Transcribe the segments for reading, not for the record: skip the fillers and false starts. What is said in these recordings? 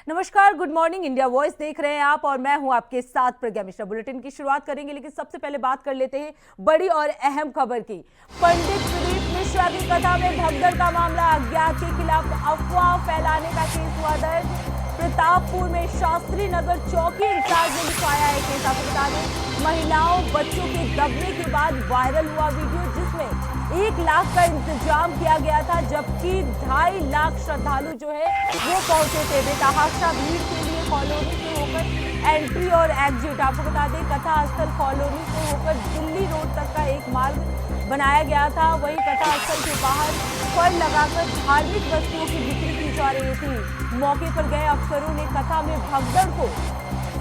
नमस्कार, good morning. India voice देख रहे हैं आप और मैं हूं आपके साथ प्रज्ञा मिश्रा। बुलेटिन की शुरुआत करेंगे, लेकिन सबसे पहले बात कर लेते हैं बड़ी और अहम खबर की। पंडित प्रदीप मिश्रा की कथा में भगदड़ का मामला, अज्ञात के खिलाफ अफवाह फैलाने का केस हुआ दर्ज। प्रतापपुर में शास्त्री नगर चौकी इंचार्ज ने लिखवाया है केस। आपको बता दें, महिलाओं बच्चों के दबने के बाद वायरल हुआ वीडियो जिसमें 1 लाख का इंतजाम किया गया था, जबकि 2.5 लाख श्रद्धालु जो है वो पहुंचे थे। बेतहाशा भीड़ के लिए कॉलोनी से होकर एंट्री और एग्जिट। आपको बता दें, कथा स्थल कॉलोनी से होकर दिल्ली रोड तक का एक मार्ग बनाया गया था। वहीं कथा स्थल के बाहर फल लगाकर धार्मिक वस्तुओं की बिक्री की जा रही थी। मौके पर गए अफसरों ने कथा में भगदड़ को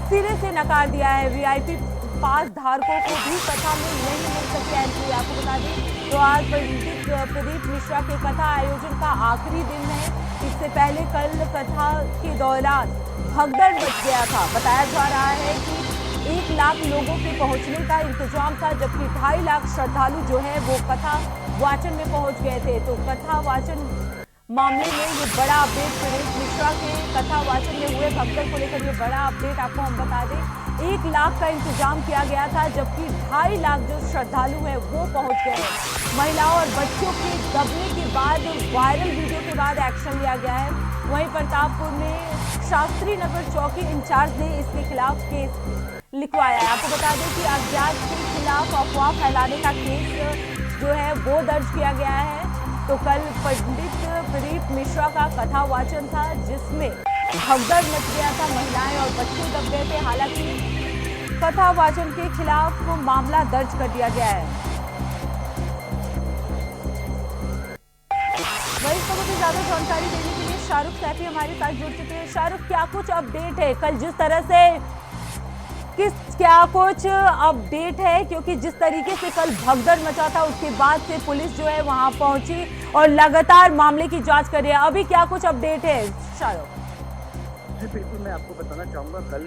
सिरे से नकार दिया है। वीआईपी पास धारकों को भी कथा में नहीं मिल सकी एंट्री। आपको बता दें, तो आज पंडित प्रदीप मिश्रा के कथा आयोजन का आखिरी दिन है। इससे पहले कल कथा के दौरान भगदड़ मच गया था। बताया जा रहा है कि 1 लाख लोगों के पहुंचने का इंतजाम था, जबकि 2.5 लाख श्रद्धालु जो है वो कथा वाचन में पहुंच गए थे। तो कथा वाचन मामले में ये बड़ा अपडेट, प्रदीप मिश्रा के कथा वाचन में हुए भगदड़ को लेकर ये बड़ा अपडेट आपको हम बता दें। 1 लाख का इंतजाम किया गया था, जबकि 2.5 लाख जो श्रद्धालु हैं वो पहुंच गए हैं। महिलाओं और बच्चों के दबने के बाद वायरल वीडियो के बाद एक्शन लिया गया है। वहीं प्रतापपुर में शास्त्री नगर चौकी इंचार्ज ने इसके खिलाफ केस लिखवाया है। आपको बता दें कि अज्ञात के खिलाफ अफवाह फैलाने का केस जो है वो दर्ज किया गया है। तो कल पंडित प्रदीप मिश्रा का कथा वाचन था, जिसमें भगदड़ मच गया था, महिलाएं और बच्चे दब गए थे। हालांकि कथा वाचन के खिलाफ मामला दर्ज कर दिया गया है। वही खबर की ज्यादा जानकारी देने के लिए शाहरुख सैफी हमारे साथ जुड़ चुके हैं। शाहरुख, क्या कुछ अपडेट है कल जिस तरह से क्या कुछ अपडेट है, क्योंकि जिस तरीके से कल भगदड़ मचा था उसके बाद से पुलिस जो है वहां पहुंची और लगातार मामले की जांच कर रही है। अभी क्या कुछ अपडेट है शाहरुख? जी बिल्कुल, मैं आपको बताना चाहूँगा, कल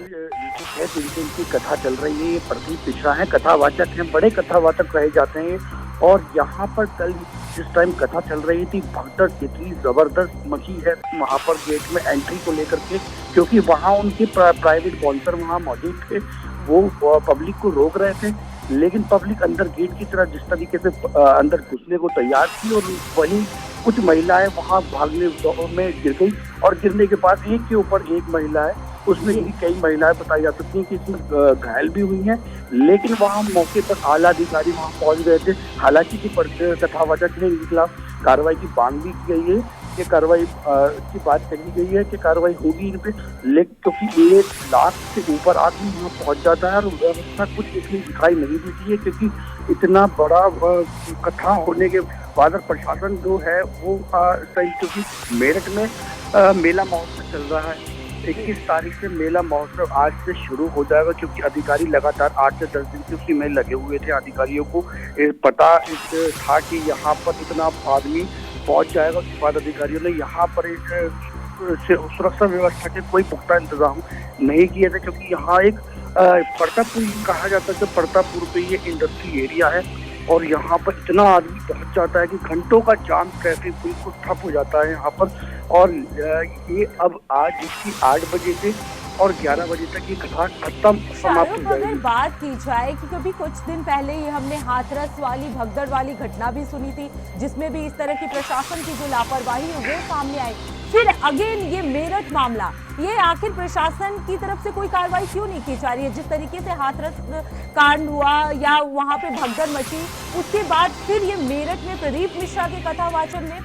6 दिन की कथा चल रही है। ये प्रदीप मिश्रा है, कथावाचक हैं, बड़े कथावाचक रहे जाते हैं। और यहाँ पर कल जिस टाइम कथा चल रही थी, भगदड़ इतनी जबरदस्त मची है वहाँ पर गेट में एंट्री को लेकर के, क्योंकि वहाँ उनके प्राइवेट बाउंसर वहाँ मौजूद थे। वो पब्लिक को रोक रहे थे, लेकिन पब्लिक अंदर गेट की तरह जिस तरीके से अंदर घुसने को तैयार थी, और वहीं कुछ महिलाएं वहां भागने में गिर गई। और गिरने के बाद एक के ऊपर एक महिला है, उसमें भी कई महिलाएं बताई जा सकती हैं कि इसमें घायल भी हुई हैं। लेकिन वहां मौके पर आला अधिकारी वहां पहुंच गए थे। हालांकि कथावाचक ने इनके खिलाफ कार्रवाई की मांग भी की गई है कि कार्रवाई की बात कही गई है कि कार्रवाई होगी इन पे। लेकिन क्योंकि 1 लाख से ऊपर आदमी वहाँ पहुंच जाता है और व्यवस्था कुछ इतनी दिखाई नहीं देती है, क्योंकि इतना बड़ा कथा होने के बाद प्रशासन जो है वो क्योंकि मेरठ में मेला महोत्सव चल रहा है। 21 तारीख से मेला महोत्सव आज से शुरू हो जाएगा, क्योंकि अधिकारी लगातार 8 से 10 दिन से उसी में लगे हुए थे। अधिकारियों को पता था कि यहाँ पर इतना आदमी पहुंच जाएगा। उसके बाद अधिकारियों ने यहाँ पर सुरक्षा व्यवस्था के कोई पुख्ता इंतजाम नहीं किए थे, क्योंकि यहाँ एक प्रतापपुर कहा जाता है कि प्रतापपुर पे ये इंडस्ट्री एरिया है और यहाँ पर इतना आदमी पहुंच जाता है कि घंटों का जाम, ट्रैफिक बिल्कुल ठप हो जाता है यहाँ पर। और ये अब आज इसकी 8 बजे से और 11 बजे तक ये कथा खत्म समाप्त हो जाएगी। अगर बात की जाए कि कभी कुछ दिन पहले ही हमने हाथरस वाली भगदड़ वाली घटना भी सुनी थी, जिसमें भी इस तरह की प्रशासन की जो लापरवाही है वो सामने आई। फिर अगेन ये मेरठ मामला, ये आखिर प्रशासन की तरफ से कोई कार्रवाई क्यों नहीं की जा रही है? जिस तरीके से हाथरस कांड हुआ या वहां पे भगदड़ मची, उसके बाद फिर ये मेरठ में प्रदीप मिश्रा के कथावाचन में।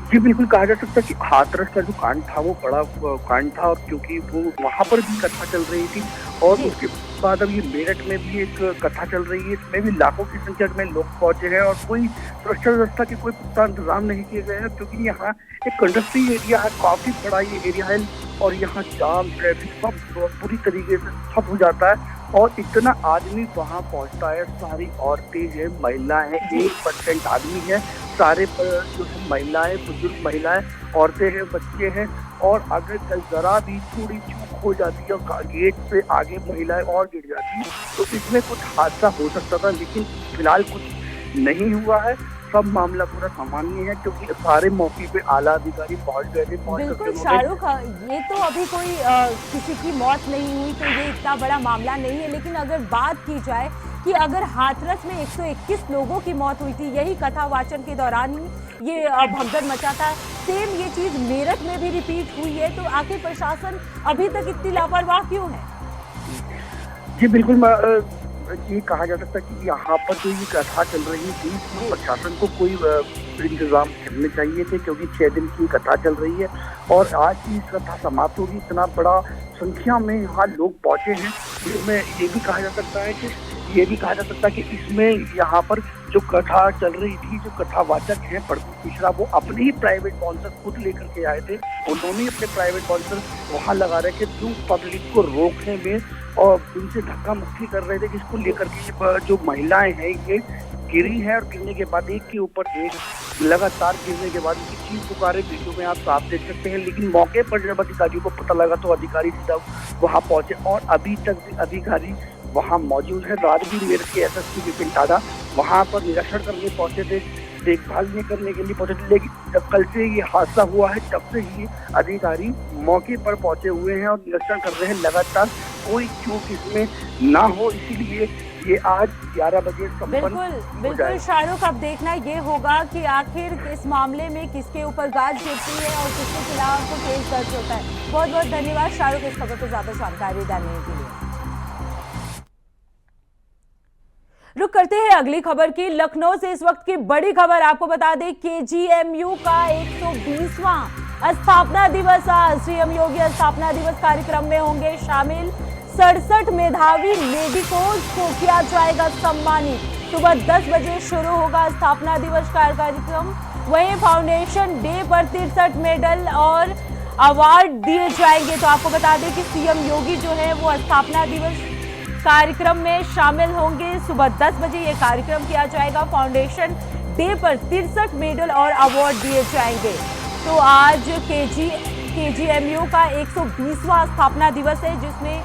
जी बिल्कुल, कहा जा सकता है कि हाथरस का जो कांड था वो बड़ा कांड था, और क्योंकि वो वहाँ पर भी कथा चल रही थी। और उसके बाद अब ये मेरठ में भी एक कथा चल रही है। इसमें भी लाखों की संख्या में लोग पहुंचे हैं और कोई सुरक्षा व्यवस्था के कोई पुख्ता इंतजाम नहीं किए गए हैं, क्योंकि यहाँ एक इंडस्ट्री एरिया है, काफी बड़ा ये एरिया है। और यहाँ जाम, ट्रैफिक सब पूरी तरीके से ठप हो जाता है। और इतना आदमी वहाँ पहुँचता है, सारी औरतें हैं, महिलाएं हैं, 1% आदमी है, सारे जो है महिलाएं, बुजुर्ग महिलाएं, औरतें हैं, बच्चे हैं। और अगर कल जरा भी थोड़ी चूक हो जाती है और गेट से आगे महिलाएं और गिर जाती, तो इसमें कुछ हादसा हो सकता था। लेकिन फिलहाल कुछ नहीं हुआ है। सब मामला पूरा सामान्य है, क्योंकि सारे मौके पे आला अधिकारी पहुंच गए थे। बिल्कुल शाहरुख, ये तो अभी कोई किसी की मौत नहीं हुई तो ये इतना बड़ा मामला नहीं है, लेकिन अगर बात की जाए कि अगर हाथरस में 121 लोगों की मौत हुई थी यही कथा वाचन के दौरान ही ये भगदड़ मचा था, सेम ये चीज मेरठ में भी रिपीट हुई है, तो आखिर प्रशासन अभी तक इतनी लापरवाह क्यों है? जी बिल्कुल, ये कहा जा सकता है कि यहाँ पर जो ये कथा चल रही थी इसमें प्रशासन को कोई इंतजाम करने चाहिए थे, क्योंकि 6 दिन की कथा चल रही है और आज की कथा समाप्त होगी। इतना बड़ा संख्या में यहाँ लोग पहुंचे हैं। इसमें ये भी कहा जा सकता है कि इसमें यहाँ पर जो कथा चल रही थी, जो कथावाचक हैं प्रदीप मिश्रा, वो अपने ही प्राइवेट बाउंसर खुद लेकर के आए थे। उन्होंने अपने प्राइवेट बाउंसर वहाँ लगा रखे थे पब्लिक को रोकने में और उनसे धक्का मुक्की कर रहे थे, जिसको लेकर के जो महिलाएं हैं ये गिरी है और गिरने के बाद एक के ऊपर एक लगातार गिरने के बाद उनकी चीख पुकारे वीडियो में आप साफ देख सकते हैं। लेकिन मौके पर जब अधिकारियों को पता लगा तो अधिकारी सीधा वहां पहुंचे और अभी तक भी अधिकारी वहां मौजूद है। राजवीर मेरठ के एसएसपी विपिन टाडा वहां पर निरीक्षण करने पहुंचे थे, देखभाल नहीं करने के लिए पहुंचे थे, लेकिन जब कल से ये हादसा हुआ है तब से ही अधिकारी मौके पर पहुंचे हुए हैं और निरीक्षण कर रहे हैं लगातार कोई चूक इसमें ना हो, इसीलिए ये आज 11 बजे संपन्न हो जाए। शाहरुख, अब देखना ये होगा कि आखिर इस मामले में किसके ऊपर गाज गिरती है और किसके खिलाफ केस दर्ज होता है। बहुत बहुत धन्यवाद शाहरुख इस खबर को ज्यादा जानकारी देने के लिए। रुक करते हैं अगली खबर की। लखनऊ से इस वक्त की बड़ी खबर आपको बता दें, केजीएमयू का 120वां स्थापना दिवस आज। सीएम योगी स्थापना दिवस कार्यक्रम में होंगे शामिल। 67 मेधावी मेडिकोज को किया जाएगा सम्मानित। सुबह 10 बजे शुरू होगा स्थापना दिवस कार्यक्रम। वहीं फाउंडेशन डे पर 63 मेडल और अवार्ड दिए जाएंगे। तो आपको बता दें कि सीएम योगी जो है वो स्थापना दिवस कार्यक्रम में शामिल होंगे। सुबह 10 बजे ये कार्यक्रम किया जाएगा। फाउंडेशन डे पर 63 मेडल और अवार्ड दिए जाएंगे। तो आज केजीएमयू का 120वां स्थापना दिवस है, जिसमें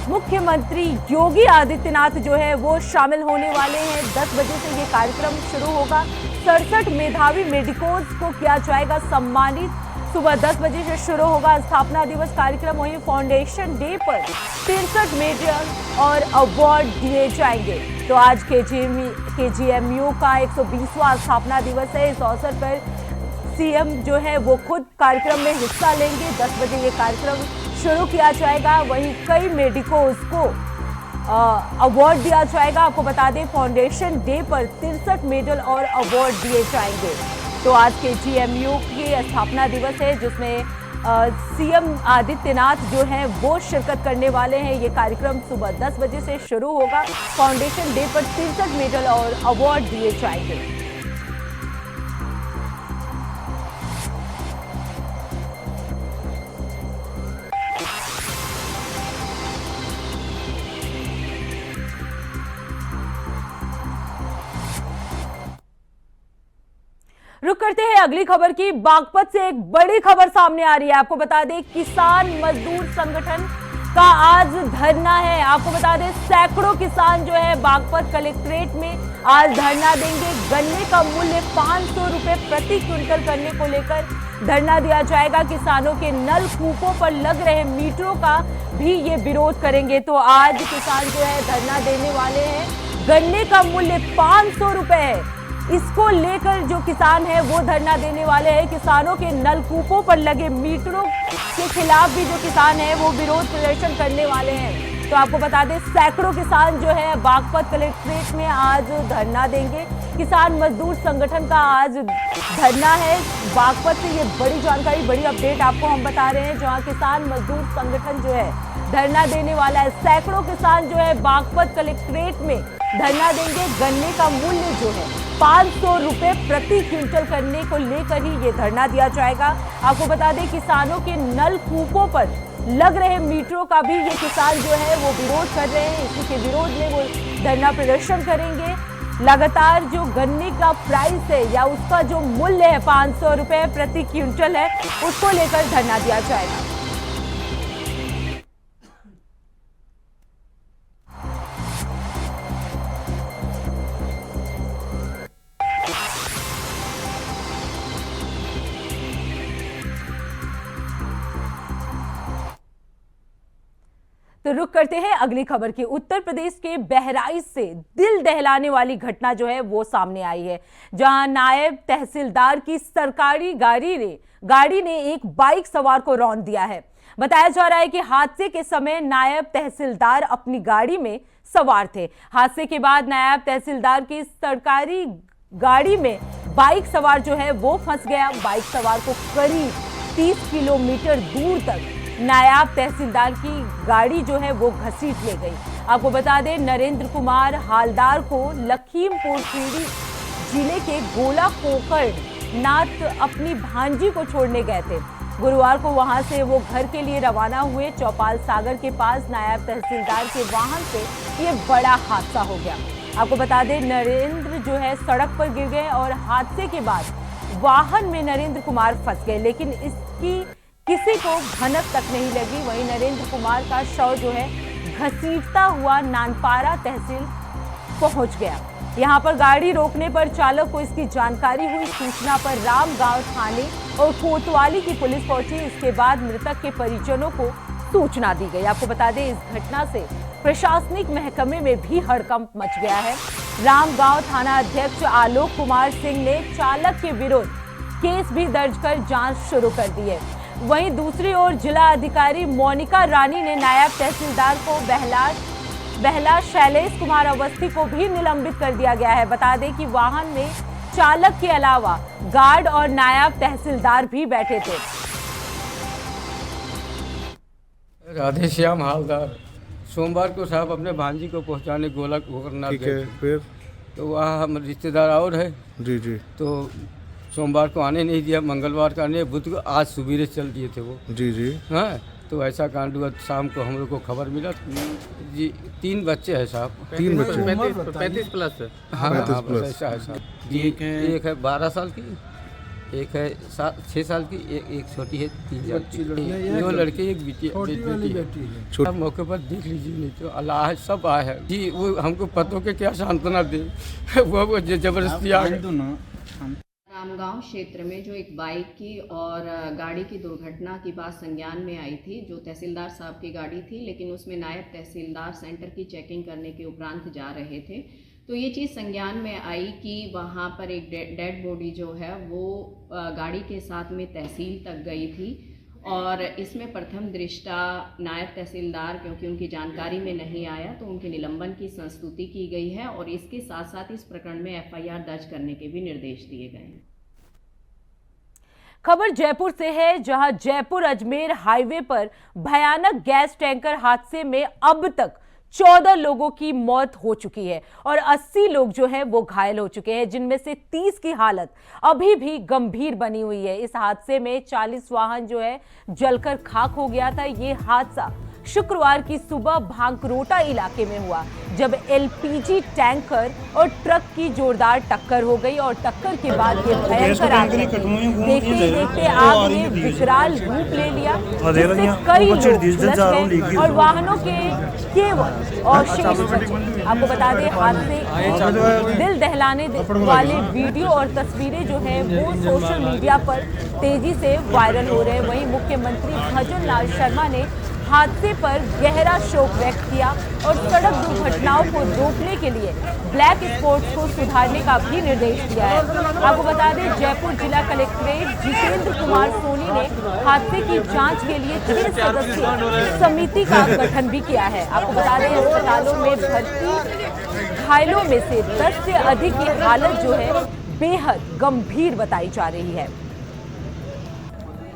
मुख्यमंत्री योगी आदित्यनाथ जो है वो शामिल होने वाले हैं। 10 बजे से ये कार्यक्रम शुरू होगा। 67 मेधावी मेडिकोज को किया जाएगा सम्मानित। सुबह 10 बजे से शुरू होगा स्थापना दिवस कार्यक्रम। वहीं फाउंडेशन डे पर 63 मेडल और अवार्ड दिए जाएंगे। तो आज केजीएमयू का 120वां स्थापना दिवस है। इस अवसर पर सीएम जो है वो खुद कार्यक्रम में हिस्सा लेंगे। 10 बजे ये कार्यक्रम शुरू किया जाएगा। वहीं कई मेडिकोज को अवार्ड दिया जाएगा। आपको बता दें फाउंडेशन डे पर 63 मेडल और अवार्ड दिए जाएंगे। तो आज केजीएमयू की स्थापना दिवस है, जिसमें सीएम आदित्यनाथ जो हैं वो शिरकत करने वाले हैं। ये कार्यक्रम सुबह 10 बजे से शुरू होगा। फाउंडेशन डे पर 63 मेडल और अवार्ड दिए जाएंगे। रुक करते हैं अगली खबर की। बागपत से एक बड़ी खबर सामने आ रही है। आपको बता दें किसान मजदूर संगठन का आज धरना है। आपको बता दें सैकड़ों किसान जो है बागपत कलेक्ट्रेट में आज धरना देंगे। गन्ने का मूल्य 500 रुपए प्रति क्विंटल करने को लेकर धरना दिया जाएगा। किसानों के नल कूपों पर लग रहे मीटरों का भी ये विरोध करेंगे। तो आज किसान जो है धरना देने वाले हैं। गन्ने का मूल्य 500 रुपए है, इसको लेकर जो किसान है वो धरना देने वाले हैं। किसानों के नलकूपों पर लगे मीटरों के खिलाफ भी जो किसान है वो विरोध प्रदर्शन करने वाले हैं। तो आपको बता दें सैकड़ों किसान जो है बागपत कलेक्ट्रेट में आज धरना देंगे। किसान मजदूर संगठन का आज धरना है। बागपत से ये बड़ी जानकारी, बड़ी अपडेट आपको हम बता रहे हैं, जहां किसान मजदूर संगठन जो है धरना देने वाला है। सैकड़ों किसान जो है बागपत कलेक्ट्रेट में धरना देंगे। गन्ने का मूल्य जो है 500 रुपए प्रति क्विंटल करने को लेकर ही ये धरना दिया जाएगा। आपको बता दें किसानों के नल कूपों पर लग रहे मीटरों का भी ये किसान जो है वो विरोध कर रहे हैं। इसी के विरोध में वो धरना प्रदर्शन करेंगे। लगातार जो गन्ने का प्राइस है या उसका जो मूल्य है 500 रुपए प्रति क्विंटल है, उसको लेकर धरना दिया जाएगा। तो रुक करते हैं अगली खबर की। उत्तर प्रदेश के बहराइच से दिल दहलाने वाली घटना जो है वो सामने आई है, जहां नायब तहसीलदार की सरकारी गाड़ी ने एक बाइक सवार को रौंद दिया है। बताया जा रहा है कि हादसे के समय नायब तहसीलदार अपनी गाड़ी में सवार थे। हादसे के बाद नायब तहसीलदार की सरकारी गाड़ी में बाइक सवार जो है वो फंस गया। बाइक सवार को करीब 30 किलोमीटर दूर तक नायब तहसीलदार की गाड़ी जो है वो घसीट ले गई। आपको बता दें, नरेंद्र कुमार हालदार को लखीमपुर खीरी जिले के गोला कोकड़ नाथ अपनी भांजी को छोड़ने गए थे। गुरुवार को वहां से वो घर के लिए रवाना हुए। चौपाल सागर के पास नायब तहसीलदार के वाहन से ये बड़ा हादसा हो गया। आपको बता दें, नरेंद्र जो है सड़क पर गिर गए और हादसे के बाद वाहन में नरेंद्र कुमार फंस गए, लेकिन इसकी किसी को भनक तक नहीं लगी। वहीं नरेंद्र कुमार का शव जो है घसीटता हुआ नानपारा तहसील पहुंच गया। यहां पर गाड़ी रोकने पर चालक को इसकी जानकारी हुई। सूचना पर रामगांव थाने और कोतवाली की पुलिस पहुंची। इसके बाद मृतक के परिजनों को सूचना दी गई। आपको बता दें, इस घटना से प्रशासनिक महकमे में भी हड़कंप मच गया है। रामगांव थाना अध्यक्ष आलोक कुमार सिंह ने चालक के विरुद्ध केस भी दर्ज कर जांच शुरू कर दी है। वहीं दूसरी ओर जिला अधिकारी मोनिका रानी ने नायब तहसीलदार को बहला शैलेश कुमार अवस्थी को भी निलंबित कर दिया गया है। बता दें कि वाहन में चालक के अलावा गार्ड और नायब तहसीलदार भी बैठे थे। राधे श्याम हालदार सोमवार को साहब अपने भांजी को पहुंचाने गोला कोकरनाथ गए। फिर तो वहाँ हम रिश्तेदार और है जी जी तो सोमवार को आने नहीं दिया, मंगलवार का आने, बुध को आज सुबह चल दिए थे वो। जी जी हाँ, तो ऐसा कांड हुआ। शाम को हम लोग को खबर मिला जी 3 बच्चे हैं साहब। 3 बच्चे 35 प्लस है। हाँ 35 हाँ, बस प्लस। ऐसा है साहब। एक है 12 साल की, एक है 6 साल की, एक छोटी है 3 साल की। 2 लड़के, एक बेटी है। छोटी आप मौके पर देख लीजिए, नहीं तो अल्लाह है, सब आए हैं जी। वो हमको पतों के क्या सांत्वना दे वो जबरदस्ती आ गए। रामगांव क्षेत्र में जो एक बाइक की और गाड़ी की दुर्घटना की बात संज्ञान में आई थी, जो तहसीलदार साहब की गाड़ी थी, लेकिन उसमें नायब तहसीलदार सेंटर की चेकिंग करने के उपरांत जा रहे थे। तो ये चीज़ संज्ञान में आई कि वहाँ पर एक डेड बॉडी जो है वो गाड़ी के साथ में तहसील तक गई थी। और इसमें प्रथम दृष्टा नायब तहसीलदार, क्योंकि उनकी जानकारी में नहीं आया, तो उनके निलंबन की संस्तुति की गई है और इसके साथ साथ इस प्रकरण में FIR दर्ज करने के भी निर्देश दिए गए हैं। खबर जयपुर से है, जहां जयपुर अजमेर हाईवे पर भयानक गैस टैंकर हादसे में अब तक 14 लोगों की मौत हो चुकी है और 80 लोग जो है वो घायल हो चुके हैं, जिनमें से 30 की हालत अभी भी गंभीर बनी हुई है। इस हादसे में 40 वाहन जो है जलकर खाक हो गया था। ये हादसा शुक्रवार की सुबह भांकरोटा इलाके में हुआ, जब LPG टैंकर और ट्रक की जोरदार टक्कर हो गई और टक्कर के बाद ये भयंकर आग देखते देखते आग ने विकराल रूप ले लिया, जिससे कई लोग झुलस गए और वाहनों के केवल और शेष बचे। आपको बता दें, हादसे दिल दहलाने वाले वीडियो और तस्वीरें जो है वो सोशल मीडिया पर तेजी से वायरल हो रहे हैं। वहीं मुख्यमंत्री भजन लाल शर्मा ने हादसे पर गहरा शोक व्यक्त किया और सड़क दुर्घटनाओं को रोकने के लिए ब्लैक स्पॉट्स को सुधारने का भी निर्देश दिया है। आपको बता दें, जयपुर जिला कलेक्ट्रेट जितेंद्र कुमार सोनी ने हादसे की जांच के लिए 6 सदस्यीय समिति का गठन भी किया है। आपको बता दें, अस्पतालों में भर्ती घायलों में से 10 से अधिक की हालत जो है बेहद गंभीर बताई जा रही है।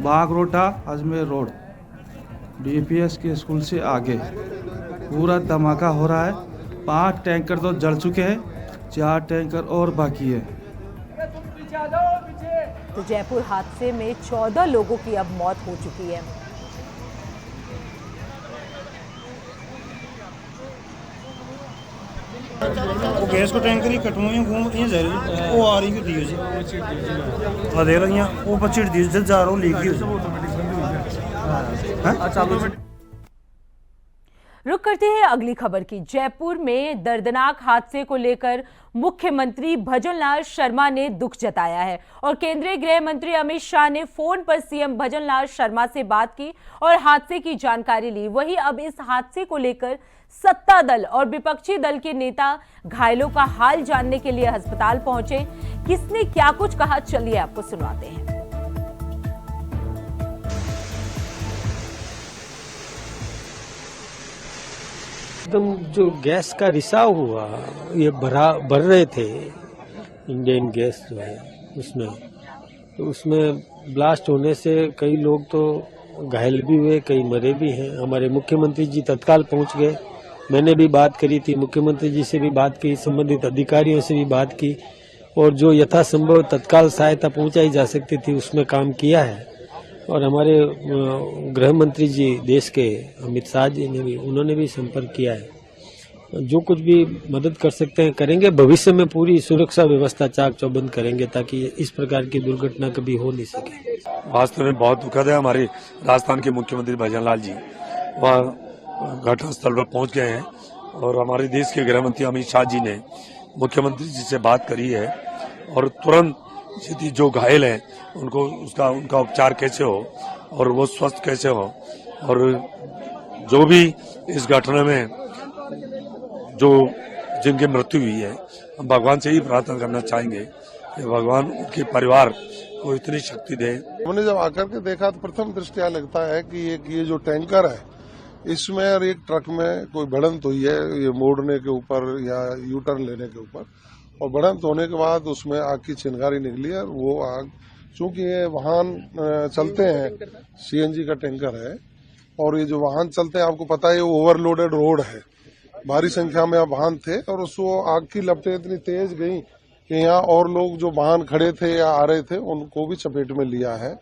भांकरोटा अजमेर रोड DPS के स्कूल से आगे पूरा धमाका हो रहा है। 5 टैंकर तो जल चुके हैं, 4 टैंकर और बाकी है। तो जयपुर हादसे में 14 लोगों की अब मौत हो चुकी है। वो गैस को टैंकर ही कटवाई घूम ये जा रही वो आ रही की दी जी आ दे रही वो 25 डीजल जा रहा हूं लीक ही रुक करते हैं अगली खबर की। जयपुर में दर्दनाक हादसे को लेकर मुख्यमंत्री भजनलाल शर्मा ने दुख जताया है और केंद्रीय गृह मंत्री अमित शाह ने फोन पर सीएम भजनलाल शर्मा से बात की और हादसे की जानकारी ली। वहीं अब इस हादसे को लेकर सत्ता दल और विपक्षी दल के नेता घायलों का हाल जानने के लिए अस्पताल पहुंचे। किसने क्या कुछ कहा, चलिए आपको सुनाते हैं। एकदम जो गैस का रिसाव हुआ, ये भर रहे थे इंडियन गैस जो है उसमें, तो उसमें ब्लास्ट होने से कई लोग तो घायल भी हुए, कई मरे भी हैं। हमारे मुख्यमंत्री जी तत्काल पहुंच गए। मैंने भी बात करी थी, मुख्यमंत्री जी से भी बात की, संबंधित अधिकारियों से भी बात की और जो यथासंभव तत्काल सहायता पहुंचाई जा सकती थी उसमें काम किया है। और हमारे गृह मंत्री जी देश के अमित शाह जी ने भी, उन्होंने भी संपर्क किया है। जो कुछ भी मदद कर सकते हैं करेंगे। भविष्य में पूरी सुरक्षा व्यवस्था चाक चौबंद करेंगे ताकि इस प्रकार की दुर्घटना कभी हो नहीं सके। वास्तव में बहुत दुखद है। हमारे राजस्थान के मुख्यमंत्री भजनलाल जी वहाँ घटनास्थल पर पहुंच गए हैं और हमारे देश के गृह मंत्री अमित शाह जी ने मुख्यमंत्री जी से बात करी है और तुरंत यदि जो घायल हैं उनको उनका उपचार कैसे हो और वो स्वस्थ कैसे हो, और जो भी इस घटना में जो जिनकी मृत्यु हुई है, हम भगवान से ही प्रार्थना करना चाहेंगे कि भगवान उनके परिवार को इतनी शक्ति दे। हमने जब आकर के देखा तो प्रथम दृष्टया लगता है कि ये जो टैंकर है इसमें और एक ट्रक में कोई भिड़ंत हुई है, ये मोड़ने के ऊपर या यू टर्न लेने के ऊपर, और भिड़ंत होने के बाद उसमें आग की चिंगारी निकली है। वो आग, चूंकि ये वाहन चलते हैं, सीएनजी का टैंकर है और ये जो वाहन चलते हैं आपको पता है ये ओवरलोडेड रोड है, भारी संख्या में वाहन थे और उसको आग की लपटें इतनी तेज गई कि यहाँ और लोग जो वाहन खड़े थे या आ रहे थे उनको भी चपेट में लिया है।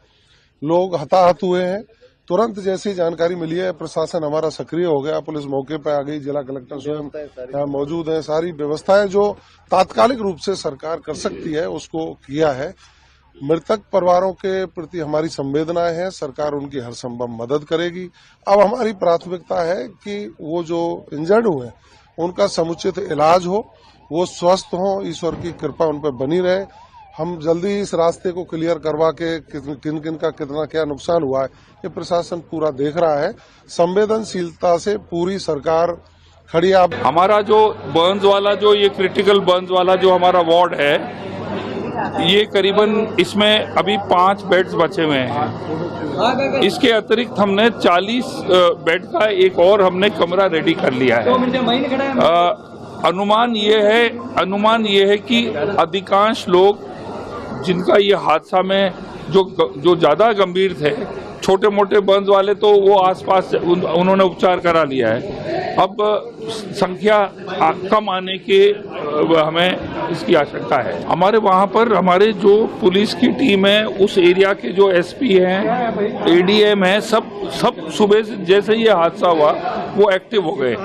लोग हताहत हुए हैं। तुरंत जैसी जानकारी मिली है प्रशासन हमारा सक्रिय हो गया, पुलिस मौके पर आ गई, जिला कलेक्टर स्वयं यहाँ मौजूद है। सारी व्यवस्थाएं जो तात्कालिक रूप से सरकार कर सकती है उसको किया है। मृतक परिवारों के प्रति हमारी संवेदनाएं हैं, सरकार उनकी हर संभव मदद करेगी। अब हमारी प्राथमिकता है कि वो जो इंजर्ड हुए उनका समुचित इलाज हो, वो स्वस्थ हो, ईश्वर की कृपा उन पर बनी रहे। हम जल्दी इस रास्ते को क्लियर करवा के किन किन का कितना क्या नुकसान हुआ है ये प्रशासन पूरा देख रहा है। संवेदनशीलता से पूरी सरकार खड़ी है। हमारा जो बर्न्स वाला, जो ये क्रिटिकल बर्न्स वाला जो हमारा वार्ड है, ये करीबन इसमें अभी 5 बेड्स बचे हुए हैं। इसके अतिरिक्त हमने 40 बेड का एक और हमने कमरा रेडी कर लिया है। अनुमान ये है कि अधिकांश लोग जिनका ये हादसा में जो ज्यादा गंभीर थे, छोटे मोटे बर्न्स वाले तो वो आसपास उन्होंने उपचार करा लिया है। अब संख्या कम आने के हमें इसकी आशंका है। हमारे वहाँ पर हमारे जो पुलिस की टीम है, उस एरिया के जो एसपी हैं, एडीएम हैं, सब सुबह से जैसे ये हादसा हुआ वो एक्टिव हो गए।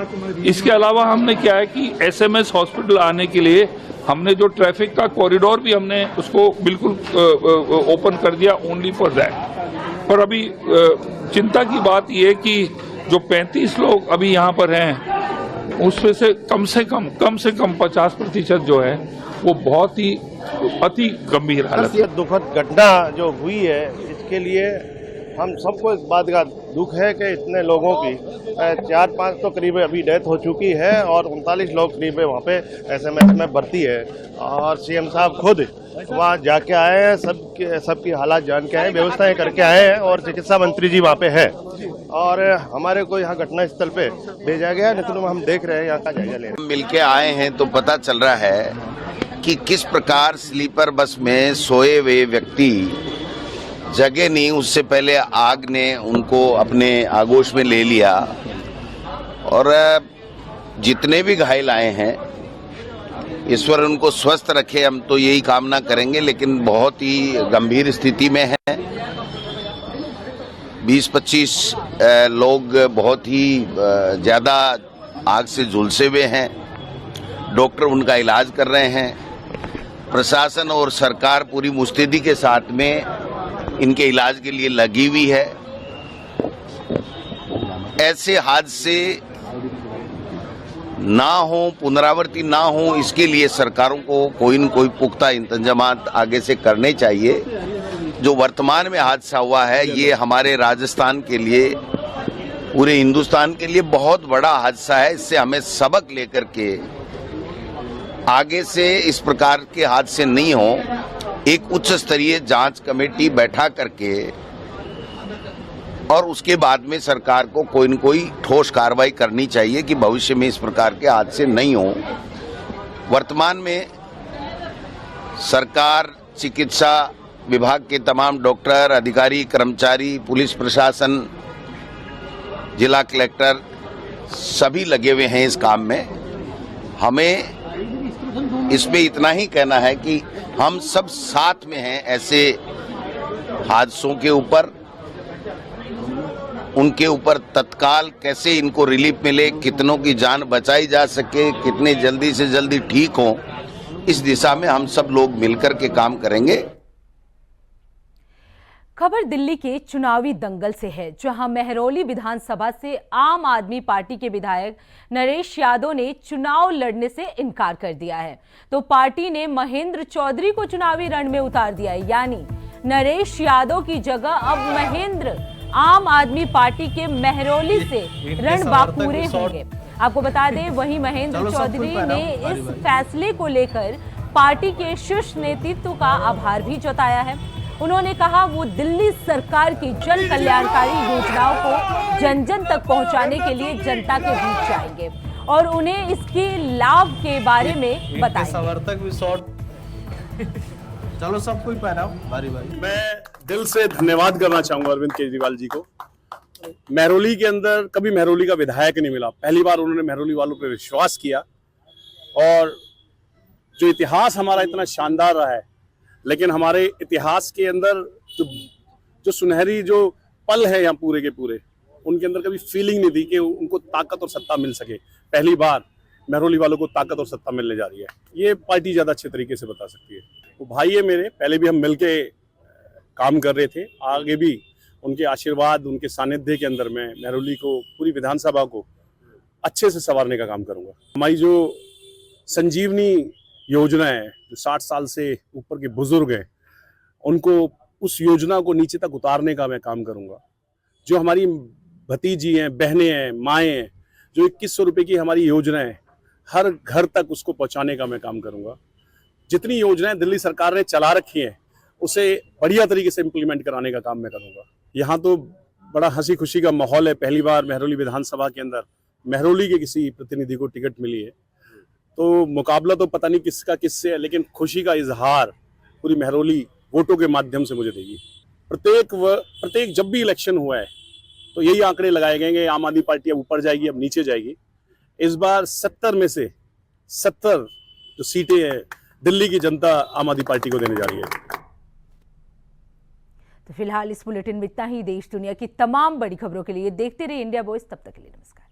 इसके अलावा हमने क्या है कि एसएमएस हॉस्पिटल आने के लिए हमने जो ट्रैफिक का कॉरिडोर भी हमने उसको बिल्कुल ओपन कर दिया, ओनली फॉर दैट। पर अभी चिंता की बात यह कि जो 35 लोग अभी यहाँ पर हैं उसमें से कम से कम 50% जो है वो बहुत ही अति गंभीर हालत है। दुखद घटना जो हुई है इसके लिए हम सबको इस बात का दुख है कि इतने लोगों की 4-5 तो करीब अभी डेथ हो चुकी है और 39 लोग करीब वहाँ पे एसएमएस में भर्ती है और सीएम साहब खुद वहाँ जाके आए हैं, सबकी हालात जान के आए, व्यवस्थाएं करके आए हैं और चिकित्सा मंत्री जी वहाँ पे है और हमारे को यहाँ घटना स्थल पे भेजा गया। नितिन हम देख रहे हैं, यहाँ का जायजा ले रहे हैं। मिलके आए हैं तो पता चल रहा है कि किस प्रकार स्लीपर बस में सोए हुए व्यक्ति जगह नहीं, उससे पहले आग ने उनको अपने आगोश में ले लिया और जितने भी घायल आए हैं ईश्वर उनको स्वस्थ रखे, हम तो यही कामना करेंगे। लेकिन बहुत ही गंभीर स्थिति में है। 20-25 लोग बहुत ही ज्यादा आग से झुलसे हुए हैं। डॉक्टर उनका इलाज कर रहे हैं। प्रशासन और सरकार पूरी मुस्तैदी के साथ में इनके इलाज के लिए लगी हुई है। ऐसे हादसे ना हो, पुनरावृत्ति ना हो, इसके लिए सरकारों को कोई न कोई पुख्ता इंतजामात आगे से करने चाहिए। जो वर्तमान में हादसा हुआ है ये हमारे राजस्थान के लिए, पूरे हिंदुस्तान के लिए बहुत बड़ा हादसा है। इससे हमें सबक लेकर के आगे से इस प्रकार के हादसे नहीं हो, एक उच्च स्तरीय जांच कमेटी बैठा करके और उसके बाद में सरकार को कोई न कोई ठोस कार्रवाई करनी चाहिए कि भविष्य में इस प्रकार के हादसे नहीं हो। वर्तमान में सरकार, चिकित्सा विभाग के तमाम डॉक्टर, अधिकारी, कर्मचारी, पुलिस प्रशासन, जिला कलेक्टर सभी लगे हुए हैं इस काम में। हमें इसमें इतना ही कहना है कि हम सब साथ में हैं ऐसे हादसों के ऊपर। उनके ऊपर तत्काल कैसे इनको रिलीफ मिले, कितनों की जान बचाई जा सके, कितने जल्दी से जल्दी ठीक हो, इस दिशा में हम सब लोग मिलकर के काम करेंगे। खबर दिल्ली के चुनावी दंगल से है, जहां मेहरौली विधानसभा से आम आदमी पार्टी के विधायक नरेश यादव ने चुनाव लड़ने से इनकार कर दिया है, तो पार्टी ने महेंद्र चौधरी को चुनावी रण में उतार दिया है। यानी नरेश यादव की जगह अब महेंद्र आम आदमी पार्टी के मेहरौली से रणबांकुरे होंगे। आपको बता दें, वहीं महेंद्र चौधरी ने इस फैसले को लेकर पार्टी के शीर्ष नेतृत्व का आभार भी जताया है। उन्होंने कहा वो दिल्ली सरकार की जन कल्याणकारी योजनाओं को जन जन तक पहुंचाने के लिए जनता के बीच जाएंगे और उन्हें इसके लाभ के बारे में बताएंगे। चलो सब कोई पहनाओ बारी बारी। मैं दिल से धन्यवाद करना चाहूंगा अरविंद केजरीवाल जी को। मेहरौली के अंदर कभी मेहरौली का विधायक नहीं मिला, पहली बार उन्होंने मेहरौली वालों पर विश्वास किया और जो इतिहास हमारा इतना शानदार रहा है, लेकिन हमारे इतिहास के अंदर जो सुनहरी जो पल है यहाँ पूरे के पूरे, उनके अंदर कभी फीलिंग नहीं थी कि उनको ताकत और सत्ता मिल सके। पहली बार मेहरौली वालों को ताकत और सत्ता मिलने जा रही है, ये पार्टी ज्यादा अच्छे तरीके से बता सकती है। वो भाई है मेरे, पहले भी हम मिलके काम कर रहे थे, आगे भी उनके आशीर्वाद, उनके सानिध्य के अंदर मैं मेहरौली को, पूरी विधानसभा को अच्छे से संवारने का काम करूंगा। हमारी जो संजीवनी योजना है, जो 60 साल से ऊपर के बुजुर्ग हैं, उनको उस योजना को नीचे तक उतारने का मैं काम करूंगा। जो हमारी भतीजी हैं, बहनें हैं, माएँ हैं, जो 2100 रुपये की हमारी योजना है, हर घर तक उसको पहुंचाने का मैं काम करूंगा। जितनी योजनाएं दिल्ली सरकार ने चला रखी हैं, उसे बढ़िया तरीके से इम्प्लीमेंट कराने का काम मैं करूंगा। यहाँ तो बड़ा हंसी खुशी का माहौल है। पहली बार मेहरौली विधानसभा के अंदर मेहरौली के किसी प्रतिनिधि को टिकट मिली है, तो मुकाबला तो पता नहीं किसका किससे है, लेकिन खुशी का इजहार पूरी मेहरौली वोटों के माध्यम से मुझे देगी। प्रत्येक जब भी इलेक्शन हुआ है तो यही आंकड़े लगाए गए, आम आदमी पार्टी अब ऊपर जाएगी, अब नीचे जाएगी। इस बार 70 में से 70 जो सीटें हैं दिल्ली की जनता आम आदमी पार्टी को देने जा रही है। तो फिलहाल इस बुलेटिन में इतना ही। देश दुनिया की तमाम बड़ी खबरों के लिए देखते रहिए इंडिया वॉइस। तब तक के लिए नमस्कार।